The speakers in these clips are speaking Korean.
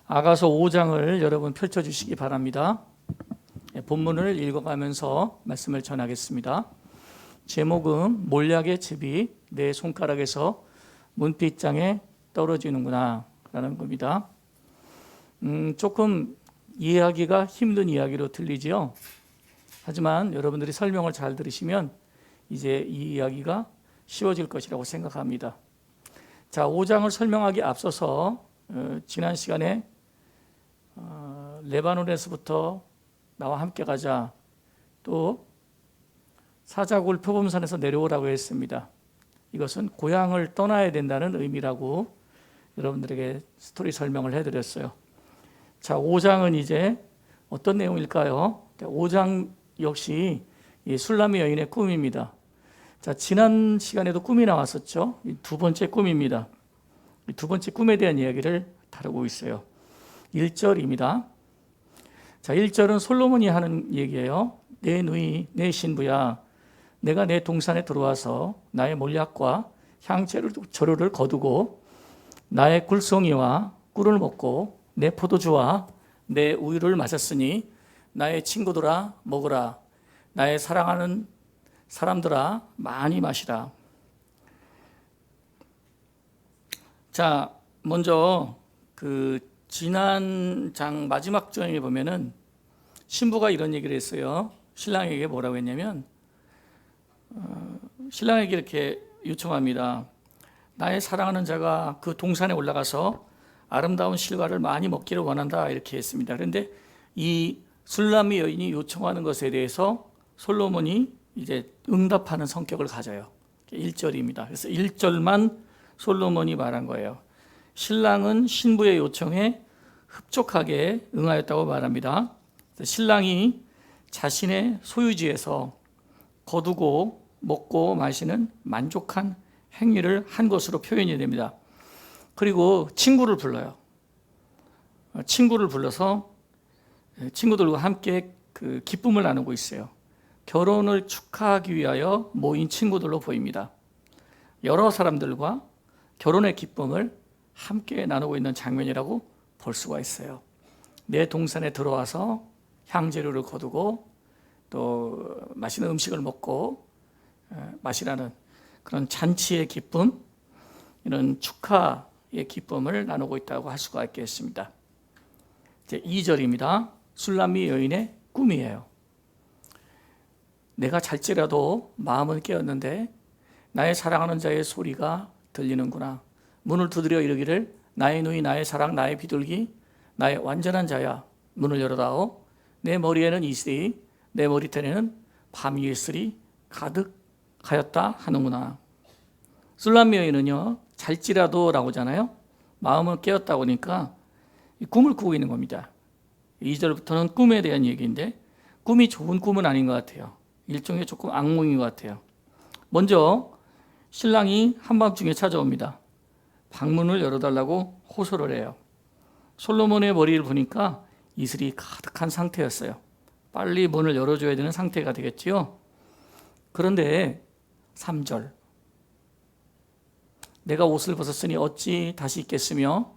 아가서 5장을 여러분 펼쳐주시기 바랍니다. 본문을 읽어가면서 말씀을 전하겠습니다. 제목은 몰약의 즙이 내 손가락에서 문빗장에 떨어지는구나 라는 겁니다. 조금 이해하기가 힘든 이야기로 들리지요. 하지만 여러분들이 설명을 잘 들으시면 이제 이 이야기가 쉬워질 것이라고 생각합니다. 자, 5장을 설명하기 앞서서 지난 시간에 레바논에서부터 나와 함께 가자, 또 사자굴 표범산에서 내려오라고 했습니다. 이것은 고향을 떠나야 된다는 의미라고 여러분들에게 스토리 설명을 해드렸어요. 자, 5장은 이제 어떤 내용일까요? 5장 역시 술람미 여인의 꿈입니다. 자, 지난 시간에도 꿈이 나왔었죠. 두 번째 꿈입니다. 두 번째 꿈에 대한 이야기를 다루고 있어요. 1절입니다. 자, 1절은 솔로몬이 하는 얘기예요. 내 누이, 내 신부야, 내가 내 동산에 들어와서 나의 몰약과 향재료를 거두고 나의 굴송이와 꿀을 먹고 내 포도주와 내 우유를 마셨으니 나의 친구들아 먹으라, 나의 사랑하는 사람들아 많이 마시라. 자, 먼저 지난 장 마지막 장에 보면은 신부가 이런 얘기를 했어요. 신랑에게 뭐라고 했냐면 신랑에게 이렇게 요청합니다. 나의 사랑하는 자가 그 동산에 올라가서 아름다운 실과를 많이 먹기를 원한다, 이렇게 했습니다. 그런데 이 술람미 여인이 요청하는 것에 대해서 솔로몬이 이제 응답하는 성격을 가져요. 1절입니다. 그래서 1절만 솔로몬이 말한 거예요. 신랑은 신부의 요청에 흡족하게 응하였다고 말합니다. 신랑이 자신의 소유지에서 거두고 먹고 마시는 만족한 행위를 한 것으로 표현이 됩니다. 그리고 친구를 불러요. 친구를 불러서 친구들과 함께 그 기쁨을 나누고 있어요. 결혼을 축하하기 위하여 모인 친구들로 보입니다. 여러 사람들과 결혼의 기쁨을 함께 나누고 있는 장면이라고 볼 수가 있어요. 내 동산에 들어와서 향재료를 거두고 또 맛있는 음식을 먹고 마시라는 그런 잔치의 기쁨, 이런 축하의 기쁨을 나누고 있다고 할 수가 있겠습니다. 이제 2절입니다. 술람미 여인의 꿈이에요. 내가 잘지라도 마음은 깨었는데 나의 사랑하는 자의 소리가 들리는구나. 문을 두드려 이르기를 나의 누이, 나의 사랑, 나의 비둘기, 나의 완전한 자야, 문을 열어다오. 내 머리에는 이슬이, 내 머리털에는 밤 이슬이 가득하였다 하는구나. 술람미 여인은요, 잘지라도 라고 하잖아요. 마음은 깨었다고 하니까 꿈을 꾸고 있는 겁니다. 2절부터는 꿈에 대한 얘기인데 꿈이 좋은 꿈은 아닌 것 같아요. 일종의 조금 악몽인 것 같아요. 먼저 신랑이 한밤중에 찾아옵니다. 방문을 열어달라고 호소를 해요. 솔로몬의 머리를 보니까 이슬이 가득한 상태였어요. 빨리 문을 열어줘야 되는 상태가 되겠지요. 그런데 3절, 내가 옷을 벗었으니 어찌 다시 입겠으며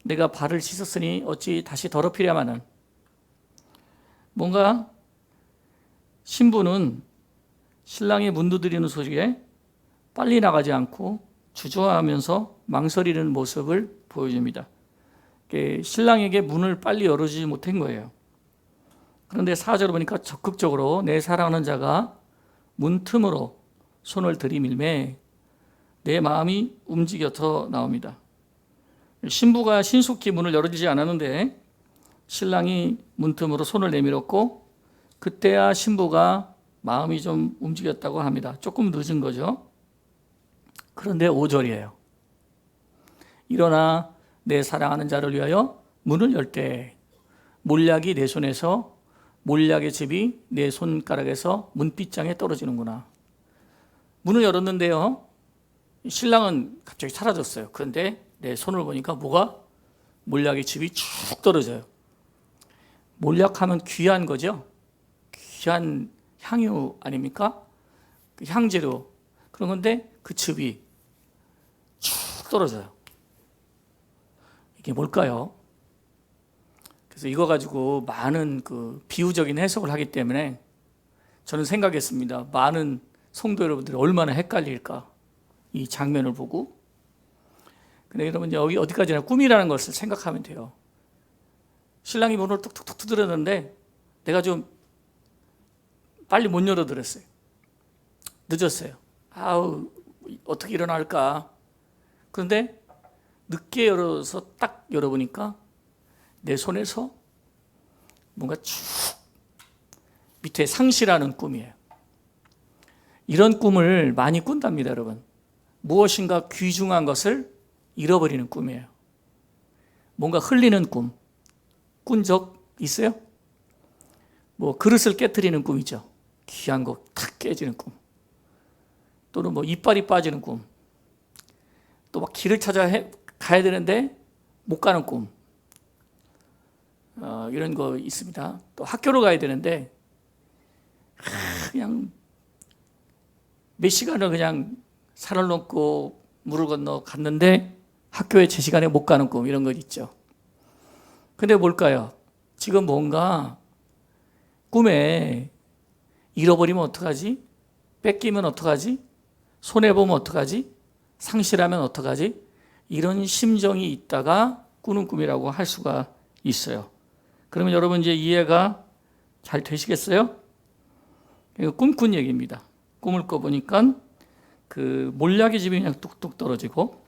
내가 발을 씻었으니 어찌 다시 더럽히랴마는. 뭔가 신부는 신랑의 문 두드리는 소리에 빨리 나가지 않고 주저하면서 망설이는 모습을 보여줍니다. 신랑에게 문을 빨리 열어주지 못한 거예요. 그런데 4절을 보니까 적극적으로 내 사랑하는 자가 문 틈으로 손을 들이밀매 내 마음이 움직여서 나옵니다. 신부가 신속히 문을 열어주지 않았는데 신랑이 문틈으로 손을 내밀었고 그때야 신부가 마음이 좀 움직였다고 합니다. 조금 늦은 거죠. 그런데 5절이에요. 일어나 내 사랑하는 자를 위하여 문을 열 때 몰약이 내 손에서, 몰약의 즙이 내 손가락에서 문빗장에 떨어지는구나. 문을 열었는데요, 신랑은 갑자기 사라졌어요. 그런데 내 손을 보니까 뭐가? 몰약의 즙이 쭉 떨어져요. 몰약하면 귀한 거죠. 귀한 향유 아닙니까? 그 향재료. 그런 건데 그 즙이 쭉 떨어져요. 이게 뭘까요? 그래서 이거 가지고 많은 그 비유적인 해석을 하기 때문에 저는 생각했습니다. 많은 성도 여러분들이 얼마나 헷갈릴까, 이 장면을 보고. 근데 여러분, 여기 어디까지나 꿈이라는 것을 생각하면 돼요. 신랑이 문을 뚝뚝뚝 두드렸는데 내가 좀 빨리 못 열어드렸어요. 늦었어요. 아우, 어떻게 일어날까. 그런데 늦게 열어서 딱 열어보니까 내 손에서 뭔가 쭉 밑에 상실하는 꿈이에요. 이런 꿈을 많이 꾼답니다, 여러분. 무엇인가 귀중한 것을 잃어버리는 꿈이에요. 뭔가 흘리는 꿈. 꾼 적 있어요? 뭐 그릇을 깨트리는 꿈이죠. 귀한 거 탁 깨지는 꿈. 또는 뭐 이빨이 빠지는 꿈. 또 막 길을 찾아 가야 되는데 못 가는 꿈. 이런 거 있습니다. 또 학교를 가야 되는데 그냥 몇 시간을 그냥 산을 넘고 물을 건너 갔는데 학교에 제 시간에 못 가는 꿈, 이런 거 있죠. 근데 뭘까요? 지금 뭔가 꿈에 잃어버리면 어떡하지? 뺏기면 어떡하지? 손해보면 어떡하지? 상실하면 어떡하지? 이런 심정이 있다가 꾸는 꿈이라고 할 수가 있어요. 그러면 여러분 이제 이해가 잘 되시겠어요? 꿈꾼 얘기입니다. 꿈을 꿔보니까 그 몰약의 집이 그냥 뚝뚝 떨어지고,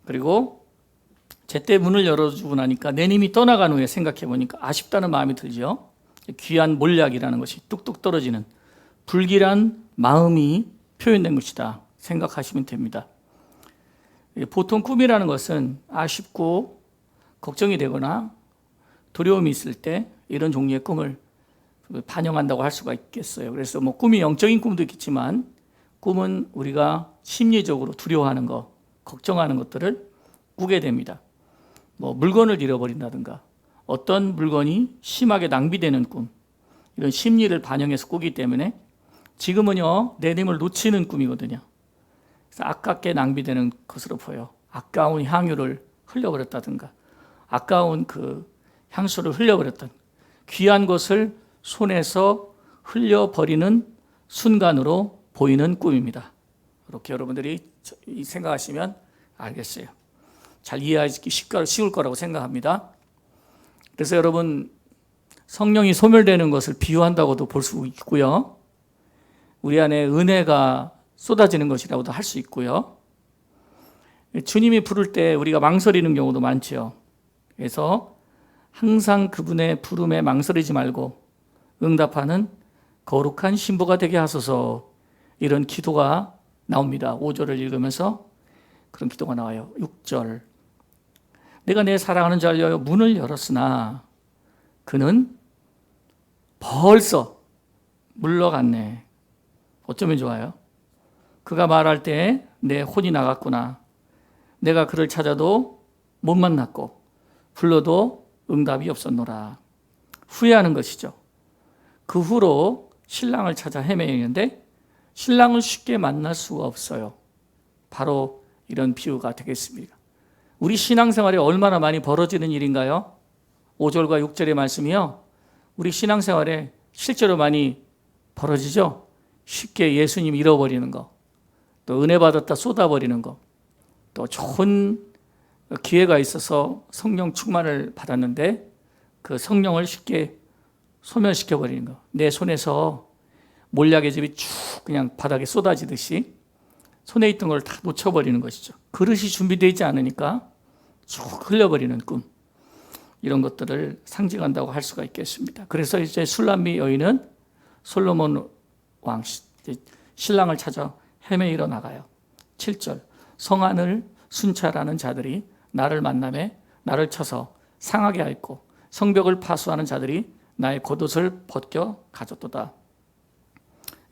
그리고 제때 문을 열어주고 나니까 내 님이 떠나간 후에 생각해보니까 아쉽다는 마음이 들죠. 귀한 몰약이라는 것이 뚝뚝 떨어지는 불길한 마음이 표현된 것이다 생각하시면 됩니다. 보통 꿈이라는 것은 아쉽고 걱정이 되거나 두려움이 있을 때 이런 종류의 꿈을 반영한다고 할 수가 있겠어요. 그래서 뭐 꿈이 영적인 꿈도 있겠지만 꿈은 우리가 심리적으로 두려워하는 것, 걱정하는 것들을 꾸게 됩니다. 뭐 물건을 잃어버린다든가 어떤 물건이 심하게 낭비되는 꿈, 이런 심리를 반영해서 꾸기 때문에 지금은요 내 님을 놓치는 꿈이거든요. 그래서 아깝게 낭비되는 것으로 보여. 아까운 향유를 흘려버렸다든가 아까운 그 향수를 흘려버렸던 귀한 것을 손에서 흘려버리는 순간으로 보이는 꿈입니다. 이렇게 여러분들이 생각하시면 알겠어요. 잘 이해하기 쉬울 거라고 생각합니다. 그래서 여러분, 성령이 소멸되는 것을 비유한다고도 볼 수 있고요. 우리 안에 은혜가 쏟아지는 것이라고도 할 수 있고요. 주님이 부를 때 우리가 망설이는 경우도 많죠. 그래서 항상 그분의 부름에 망설이지 말고 응답하는 거룩한 신부가 되게 하소서, 이런 기도가 나옵니다. 5절을 읽으면서 그런 기도가 나와요. 6절, 내가 내 사랑하는 자를 위하여 문을 열었으나 그는 벌써 물러갔네. 어쩌면 좋아요? 그가 말할 때 내 혼이 나갔구나. 내가 그를 찾아도 못 만났고 불러도 응답이 없었노라. 후회하는 것이죠. 그 후로 신랑을 찾아 헤매이는데 신랑을 쉽게 만날 수가 없어요. 바로 이런 비유가 되겠습니다. 우리 신앙생활에 얼마나 많이 벌어지는 일인가요? 5절과 6절의 말씀이요, 우리 신앙생활에 실제로 많이 벌어지죠. 쉽게 예수님 잃어버리는 거, 또 은혜 받았다 쏟아버리는 거, 또 좋은 기회가 있어서 성령 충만을 받았는데 그 성령을 쉽게 소멸시켜버리는 거. 내 손에서 몰약의 즙이 쭉 그냥 바닥에 쏟아지듯이 손에 있던 걸 다 놓쳐버리는 것이죠. 그릇이 준비되어 있지 않으니까 쭉 흘려버리는 꿈, 이런 것들을 상징한다고 할 수가 있겠습니다. 그래서 이제 술람미 여인은 솔로몬 왕 신랑을 찾아 헤매이러 나가요. 7절, 성안을 순찰하는 자들이 나를 만남에 나를 쳐서 상하게 하였고 성벽을 파수하는 자들이 나의 겉옷을 벗겨 가졌도다.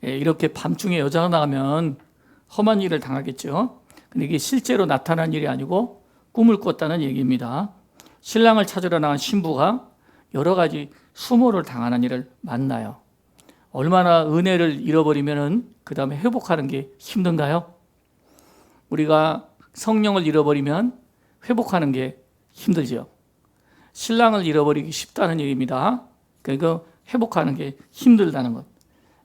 이렇게 밤중에 여자가 나가면 험한 일을 당하겠죠. 근데 이게 실제로 나타난 일이 아니고 꿈을 꿨다는 얘기입니다. 신랑을 찾으러 나간 신부가 여러 가지 수모를 당하는 일을 만나요. 얼마나 은혜를 잃어버리면 그 다음에 회복하는 게 힘든가요? 우리가 성령을 잃어버리면 회복하는 게 힘들죠. 신랑을 잃어버리기 쉽다는 얘기입니다. 그러니까 회복하는 게 힘들다는 것.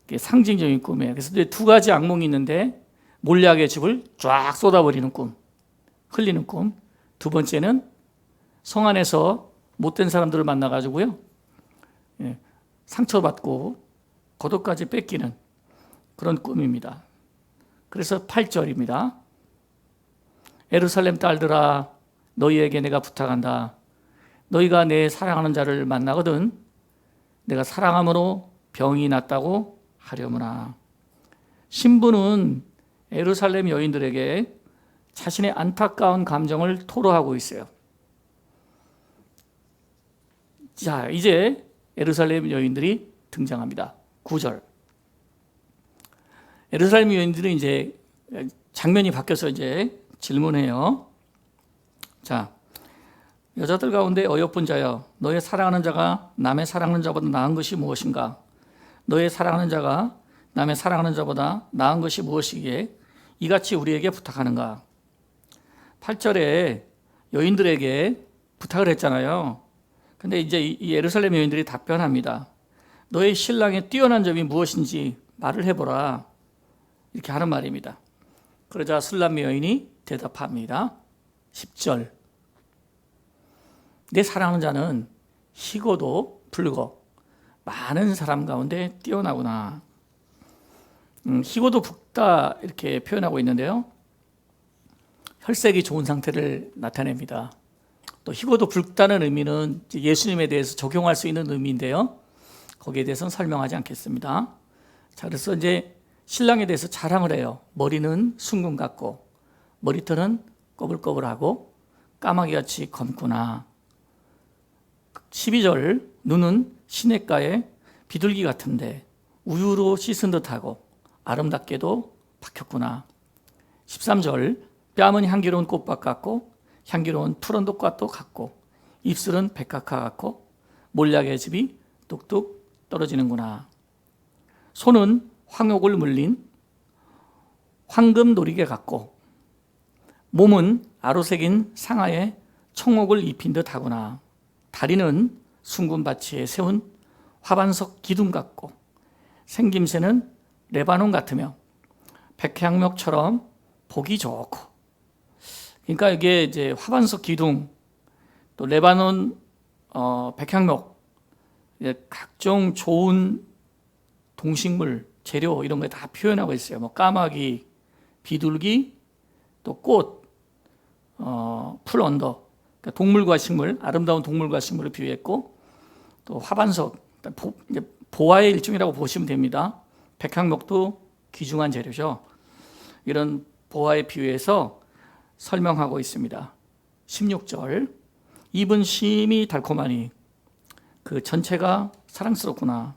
이게 상징적인 꿈이에요. 그래서 두 가지 악몽이 있는데 몰약의 즙을 쫙 쏟아버리는 꿈, 흘리는 꿈. 두 번째는 성 안에서 못된 사람들을 만나가지고요, 상처받고 겉옷까지 뺏기는 그런 꿈입니다. 그래서 8절입니다. 예루살렘 딸들아, 너희에게 내가 부탁한다. 너희가 내 사랑하는 자를 만나거든 내가 사랑함으로 병이 낫다고 하려무나. 신부는 예루살렘 여인들에게 자신의 안타까운 감정을 토로하고 있어요. 자, 이제 예루살렘 여인들이 등장합니다. 9절. 예루살렘 여인들은 이제 장면이 바뀌어서 이제 질문해요. 자, 여자들 가운데 어여쁜 자여, 너의 사랑하는 자가 남의 사랑하는 자보다 나은 것이 무엇인가? 너의 사랑하는 자가 남의 사랑하는 자보다 나은 것이 무엇이기에 이같이 우리에게 부탁하는가? 8절에 여인들에게 부탁을 했잖아요. 근데 이제 이 예루살렘 여인들이 답변합니다. 너의 신랑의 뛰어난 점이 무엇인지 말을 해보라. 이렇게 하는 말입니다. 그러자 술람 여인이 대답합니다. 10절. 내 사랑하는 자는 희고도 붉어 많은 사람 가운데 뛰어나구나. 희고도 붉다 이렇게 표현하고 있는데요, 혈색이 좋은 상태를 나타냅니다. 또 희고도 붉다는 의미는 예수님에 대해서 적용할 수 있는 의미인데요, 거기에 대해서는 설명하지 않겠습니다. 자, 그래서 이제 신랑에 대해서 자랑을 해요. 머리는 순금 같고 머리털은 꼬불꼬불하고 까마귀같이 검구나. 12절. 눈은 시냇가에 비둘기 같은데 우유로 씻은 듯하고 아름답게도 박혔구나. 13절. 뺨은 향기로운 꽃밭 같고 향기로운 푸른 독과도 같고 입술은 백합화 같고 몰약의 즙이 뚝뚝 떨어지는구나. 손은 황옥을 물린 황금 놀이개 같고 몸은 아로새긴 상아에 청옥을 입힌 듯하구나. 다리는 순금밭에 세운 화반석 기둥 같고 생김새는 레바논 같으며 백향목처럼 보기 좋고. 그러니까 이게 이제 화반석 기둥, 또 레바논, 백향목, 각종 좋은 동식물, 재료 이런 거 다 표현하고 있어요. 뭐 까마귀, 비둘기, 또 꽃, 풀 언더, 그러니까 동물과 식물, 아름다운 동물과 식물을 비유했고, 또 화반석, 보화의 일종이라고 보시면 됩니다. 백향목도 귀중한 재료죠. 이런 보화에 비유해서 설명하고 있습니다. 16절. 입은 심히 달콤하니 그 전체가 사랑스럽구나.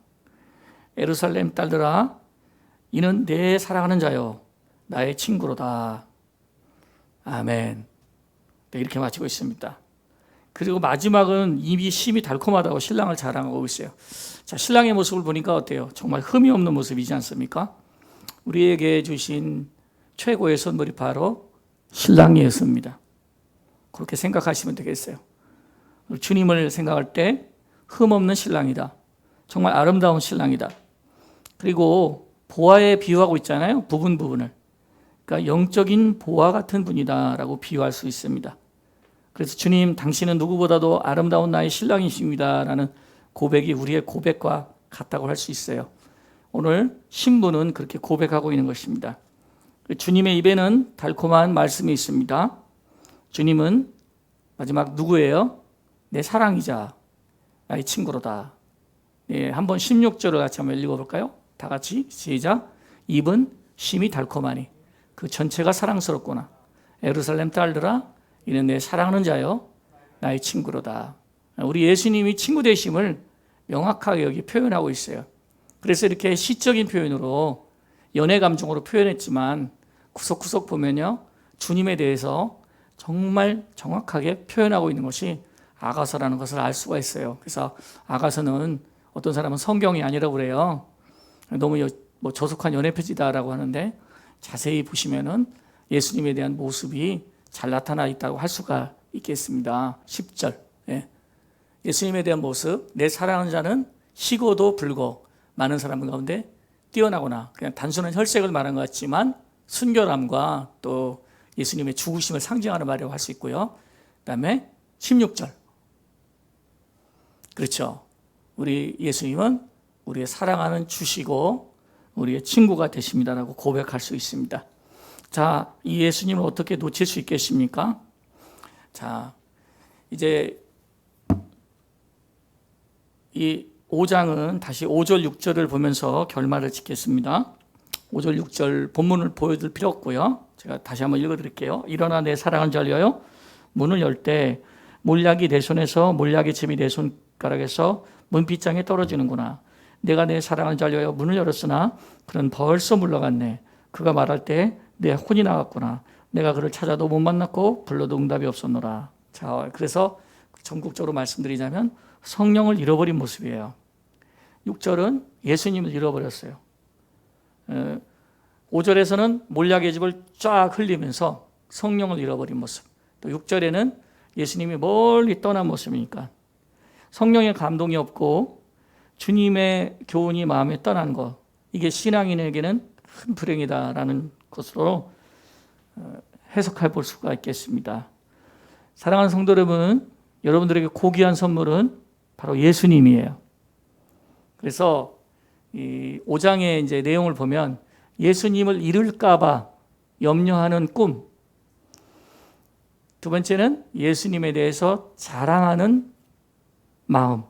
예루살렘 딸들아, 이는 내 사랑하는 자요 나의 친구로다. 아멘. 네, 이렇게 마치고 있습니다. 그리고 마지막은 입이 심히 달콤하다고 신랑을 자랑하고 있어요. 자, 신랑의 모습을 보니까 어때요? 정말 흠이 없는 모습이지 않습니까? 우리에게 주신 최고의 선물이 바로 신랑이었습니다. 그렇게 생각하시면 되겠어요. 주님을 생각할 때 흠없는 신랑이다. 정말 아름다운 신랑이다. 그리고 보화에 비유하고 있잖아요. 부분을. 그러니까 영적인 보화 같은 분이다라고 비유할 수 있습니다. 그래서 주님, 당신은 누구보다도 아름다운 나의 신랑이십니다 라는 고백이 우리의 고백과 같다고 할 수 있어요. 오늘 신부는 그렇게 고백하고 있는 것입니다. 주님의 입에는 달콤한 말씀이 있습니다. 주님은 마지막 누구예요? 내 사랑이자 나의 친구로다. 예, 한번 16절을 같이 한번 읽어볼까요? 다 같이 시작. 입은 심히 달콤하니 그 전체가 사랑스럽구나. 예루살렘 딸들아, 이는 내 사랑하는 자요 나의 친구로다. 우리 예수님이 친구 되심을 명확하게 여기 표현하고 있어요. 그래서 이렇게 시적인 표현으로 연애 감정으로 표현했지만 구석구석 보면요, 주님에 대해서 정말 정확하게 표현하고 있는 것이 아가서라는 것을 알 수가 있어요. 그래서 아가서는 어떤 사람은 성경이 아니라고 그래요. 너무 조속한 연애 표지다라고 하는데 자세히 보시면은 예수님에 대한 모습이 잘 나타나 있다고 할 수가 있겠습니다. 10절. 예. 예수님에 대한 모습, 내 사랑하는 자는 희고도 불고 많은 사람 가운데 뛰어나거나 그냥 단순한 혈색을 말한 것 같지만 순결함과 또 예수님의 죽으심을 상징하는 말이라고 할 수 있고요. 그 다음에 16절. 그렇죠. 우리 예수님은 우리의 사랑하는 주시고 우리의 친구가 되십니다라고 고백할 수 있습니다. 자, 이 예수님을 어떻게 놓칠 수 있겠습니까? 자, 이제 이 5장은 다시 5절, 6절을 보면서 결말을 짓겠습니다. 5절, 6절 본문을 보여줄 필요 없고요. 제가 다시 한번 읽어드릴게요. 일어나 내 사랑하는 자를 위하여 문을 열 때 몰약이 내 손에서 몰약의 즙이 내 손가락에서 문빗장에 떨어지는구나. 내가 내 사랑하는 자를 위하여 문을 열었으나 그는 벌써 물러갔네. 그가 말할 때 내 혼이 나갔구나. 내가 그를 찾아도 못 만났고 불러도 응답이 없었노라. 자, 그래서 전국적으로 말씀드리자면 성령을 잃어버린 모습이에요. 6절은 예수님을 잃어버렸어요. 5절에서는 몰약의 즙을 쫙 흘리면서 성령을 잃어버린 모습. 또 6절에는 예수님이 멀리 떠난 모습이니까 성령의 감동이 없고 주님의 교훈이 마음에 떠난 것, 이게 신앙인에게는 큰 불행이다라는 것으로 해석해 볼 수가 있겠습니다. 사랑하는 성도 여러분, 여러분들에게 고귀한 선물은 바로 예수님이에요. 그래서 이 5장의 이제 내용을 보면 예수님을 잃을까봐 염려하는 꿈, 두 번째는 예수님에 대해서 자랑하는 마음,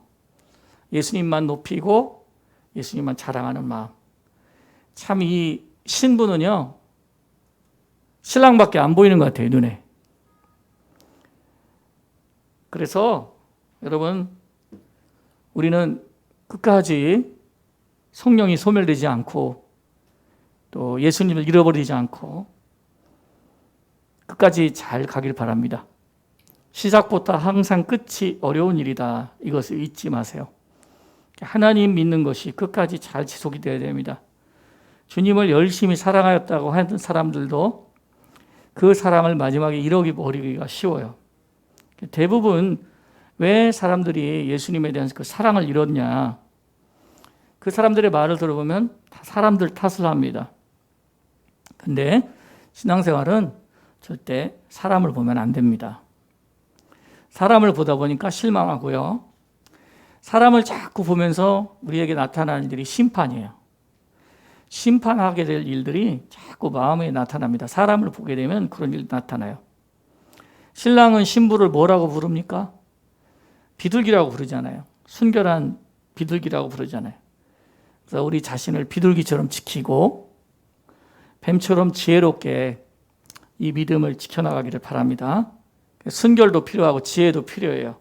예수님만 높이고 예수님만 자랑하는 마음. 참 이 신부는요, 신랑밖에 안 보이는 것 같아요, 눈에. 그래서 여러분, 우리는 끝까지 성령이 소멸되지 않고 또 예수님을 잃어버리지 않고 끝까지 잘 가길 바랍니다. 시작보다 항상 끝이 어려운 일이다. 이것을 잊지 마세요. 하나님 믿는 것이 끝까지 잘 지속이 되어야 됩니다. 주님을 열심히 사랑하였다고 하는 사람들도 그 사랑을 마지막에 잃어버리기가 쉬워요. 대부분 왜 사람들이 예수님에 대한 그 사랑을 잃었냐? 그 사람들의 말을 들어보면 다 사람들 탓을 합니다. 근데 신앙생활은 절대 사람을 보면 안 됩니다. 사람을 보다 보니까 실망하고요. 사람을 자꾸 보면서 우리에게 나타나는 일이 심판이에요. 심판하게 될 일들이 자꾸 마음에 나타납니다. 사람을 보게 되면 그런 일이 나타나요. 신랑은 신부를 뭐라고 부릅니까? 비둘기라고 부르잖아요. 순결한 비둘기라고 부르잖아요. 그래서 우리 자신을 비둘기처럼 지키고 뱀처럼 지혜롭게 이 믿음을 지켜나가기를 바랍니다. 순결도 필요하고 지혜도 필요해요.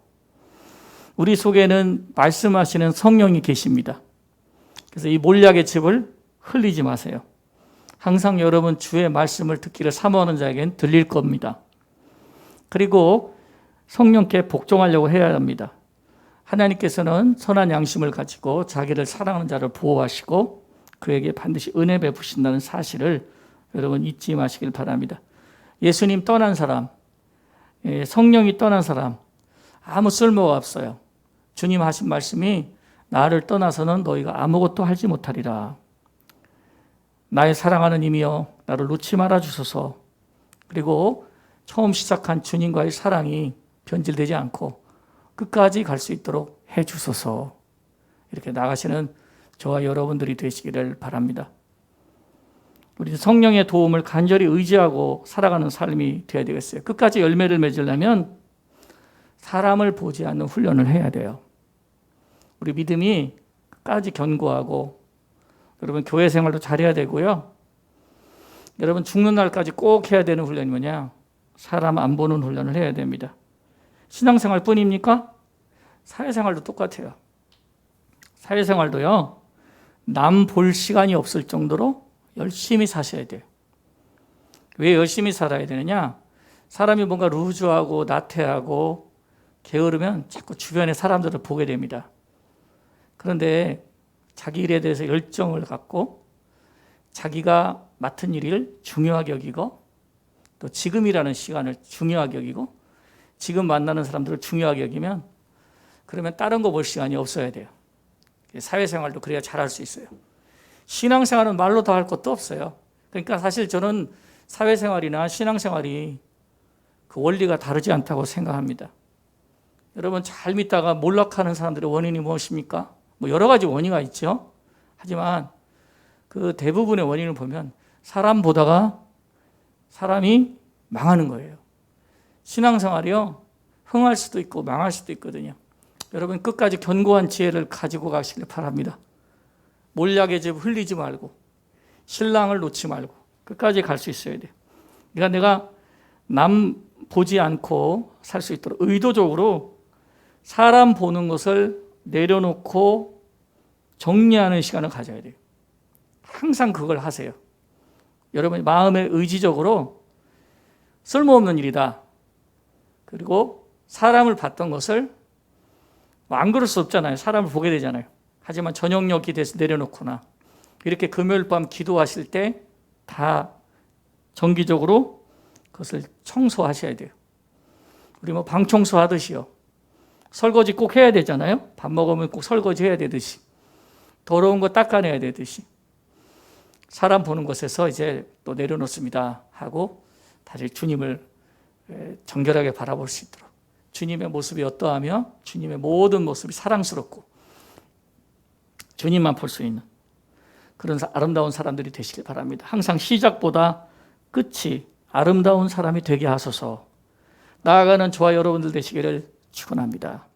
우리 속에는 말씀하시는 성령이 계십니다. 그래서 이 몰약의 즙을 흘리지 마세요. 항상 여러분 주의 말씀을 듣기를 사모하는 자에겐 들릴 겁니다. 그리고 성령께 복종하려고 해야 합니다. 하나님께서는 선한 양심을 가지고 자기를 사랑하는 자를 보호하시고 그에게 반드시 은혜 베푸신다는 사실을 여러분 잊지 마시길 바랍니다. 예수님 떠난 사람, 성령이 떠난 사람 아무 쓸모가 없어요. 주님 하신 말씀이 나를 떠나서는 너희가 아무것도 하지 못하리라. 나의 사랑하는 이미여 나를 놓지 말아 주소서. 그리고 처음 시작한 주님과의 사랑이 변질되지 않고 끝까지 갈 수 있도록 해 주소서. 이렇게 나가시는 저와 여러분들이 되시기를 바랍니다. 우리 성령의 도움을 간절히 의지하고 살아가는 삶이 되어야 되겠어요. 끝까지 열매를 맺으려면 사람을 보지 않는 훈련을 해야 돼요. 우리 믿음이 끝까지 견고하고 여러분 교회 생활도 잘해야 되고요. 여러분 죽는 날까지 꼭 해야 되는 훈련이 뭐냐? 사람 안 보는 훈련을 해야 됩니다. 신앙생활 뿐입니까? 사회생활도 똑같아요. 사회생활도요. 남 볼 시간이 없을 정도로 열심히 사셔야 돼요. 왜 열심히 살아야 되느냐? 사람이 뭔가 루즈하고 나태하고 게으르면 자꾸 주변의 사람들을 보게 됩니다. 그런데 자기 일에 대해서 열정을 갖고 자기가 맡은 일을 중요하게 여기고 또 지금이라는 시간을 중요하게 여기고 지금 만나는 사람들을 중요하게 여기면 그러면 다른 거 볼 시간이 없어야 돼요. 사회생활도 그래야 잘할 수 있어요. 신앙생활은 말로 더 할 것도 없어요. 그러니까 사실 저는 사회생활이나 신앙생활이 그 원리가 다르지 않다고 생각합니다. 여러분 잘 믿다가 몰락하는 사람들의 원인이 무엇입니까? 뭐 여러 가지 원인이 있죠. 하지만 그 대부분의 원인을 보면 사람 보다가 사람이 망하는 거예요. 신앙생활이요, 흥할 수도 있고 망할 수도 있거든요. 여러분 끝까지 견고한 지혜를 가지고 가시길 바랍니다. 몰약의 즙 흘리지 말고 신랑을 놓지 말고 끝까지 갈 수 있어야 돼요. 그러니까 내가 남 보지 않고 살 수 있도록 의도적으로 사람 보는 것을 내려놓고 정리하는 시간을 가져야 돼요. 항상 그걸 하세요. 여러분 마음에 의지적으로 쓸모없는 일이다. 그리고 사람을 봤던 것을 안 그럴 수 없잖아요. 사람을 보게 되잖아요. 하지만 저녁녘이 돼서 내려놓거나 이렇게 금요일 밤 기도하실 때 다 정기적으로 그것을 청소하셔야 돼요. 우리 뭐 방 청소하듯이요. 설거지 꼭 해야 되잖아요. 밥 먹으면 꼭 설거지 해야 되듯이. 더러운 거 닦아내야 되듯이. 사람 보는 곳에서 이제 또 내려놓습니다 하고 다시 주님을 정결하게 바라볼 수 있도록. 주님의 모습이 어떠하며 주님의 모든 모습이 사랑스럽고 주님만 볼 수 있는 그런 아름다운 사람들이 되시길 바랍니다. 항상 시작보다 끝이 아름다운 사람이 되게 하소서. 나아가는 저와 여러분들 되시기를 축원합니다.